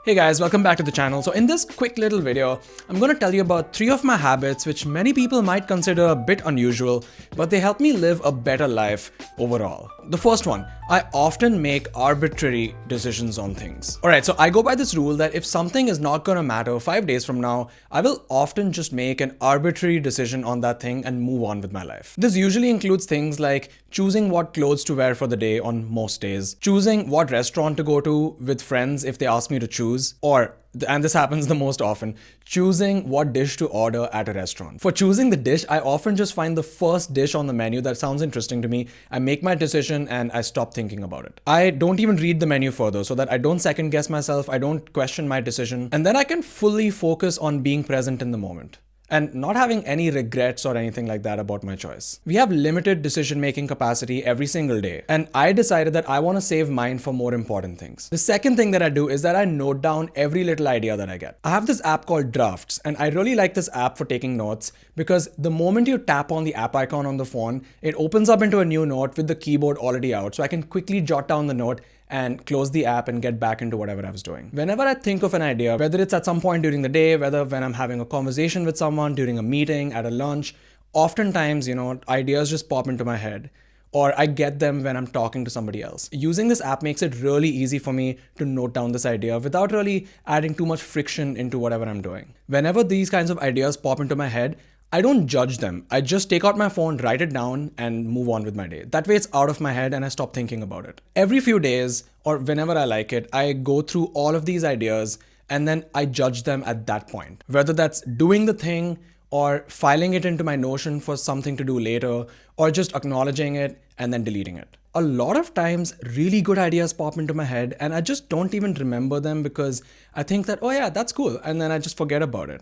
Hey guys, welcome back to the channel. So in this quick little video, I'm going to tell you about 3 of my habits which many people might consider a bit unusual, but they help me live a better life overall. The first one, I often make arbitrary decisions on things. Alright, so I go by this rule that if something is not going to matter 5 days from now, I will often just make an arbitrary decision on that thing and move on with my life. This usually includes things like choosing what clothes to wear for the day on most days, choosing what restaurant to go to with friends if they ask me to choose, or, and this happens the most often, choosing what dish to order at a restaurant. For choosing the dish, I often just find the first dish on the menu that sounds interesting to me. I make my decision and I stop thinking about it. I don't even read the menu further so that I don't second guess myself, I don't question my decision, and then I can fully focus on being present in the moment and not having any regrets or anything like that about my choice. We have limited decision-making capacity every single day, and I decided that I want to save mine for more important things. The second thing that I do is that I note down every little idea that I get. I have this app called Drafts, and I really like this app for taking notes because the moment you tap on the app icon on the phone, it opens up into a new note with the keyboard already out, so I can quickly jot down the note and close the app and get back into whatever I was doing. Whenever I think of an idea, whether it's at some point during the day, whether when I'm having a conversation with someone, during a meeting, at a lunch, oftentimes, ideas just pop into my head, or I get them when I'm talking to somebody else. Using this app makes it really easy for me to note down this idea without really adding too much friction into whatever I'm doing. Whenever these kinds of ideas pop into my head, I don't judge them. I just take out my phone, write it down, and move on with my day. That way it's out of my head and I stop thinking about it. Every few days, or whenever I like it, I go through all of these ideas and then I judge them at that point. Whether that's doing the thing or filing it into my Notion for something to do later, or just acknowledging it and then deleting it. A lot of times, really good ideas pop into my head and I just don't even remember them because I think that, oh yeah, that's cool, and then I just forget about it.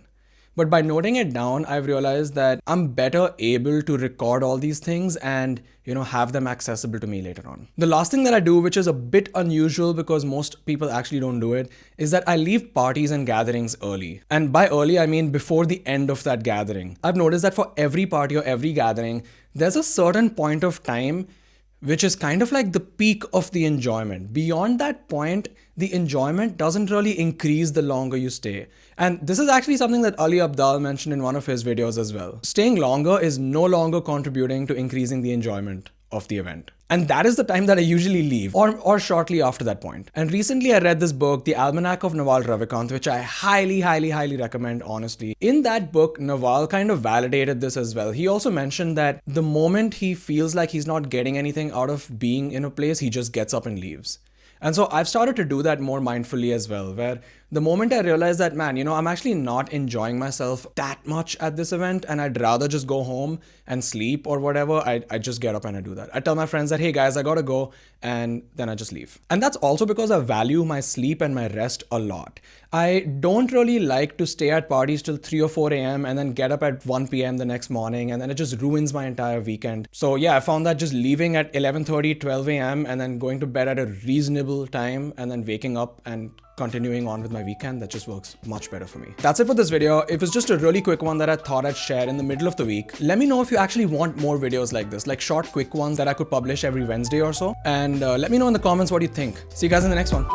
But by noting it down, I've realized that I'm better able to record all these things and, have them accessible to me later on. The last thing that I do, which is a bit unusual because most people actually don't do it, is that I leave parties and gatherings early. And by early, I mean before the end of that gathering. I've noticed that for every party or every gathering, there's a certain point of time which is kind of like the peak of the enjoyment. Beyond that point, the enjoyment doesn't really increase the longer you stay. And this is actually something that Ali Abdal mentioned in one of his videos as well. Staying longer is no longer contributing to increasing the enjoyment of the event. And that is the time that I usually leave, or shortly after that point. And recently I read this book, The Almanac of Naval Ravikant, which I highly recommend, honestly. In that book, Naval kind of validated this as well. He also mentioned that the moment he feels like he's not getting anything out of being in a place, he just gets up and leaves. And so I've started to do that more mindfully as well, where the moment I realize that, man, I'm actually not enjoying myself that much at this event and I'd rather just go home and sleep or whatever, I just get up and I do that. I tell my friends that, hey guys, I gotta go, and then I just leave. And that's also because I value my sleep and my rest a lot. I don't really like to stay at parties till 3 or 4 a.m. and then get up at 1 p.m. the next morning, and then it just ruins my entire weekend. So yeah, I found that just leaving at 11:30, 12 a.m. and then going to bed at a reasonable time and then waking up and continuing on with my weekend, that just works much better for me. That's it for this video. It was just a really quick one that I thought I'd share in the middle of the week. Let me know if you actually want more videos like this, like short, quick ones that I could publish every Wednesday or so. And let me know in the comments what you think. See you guys in the next one.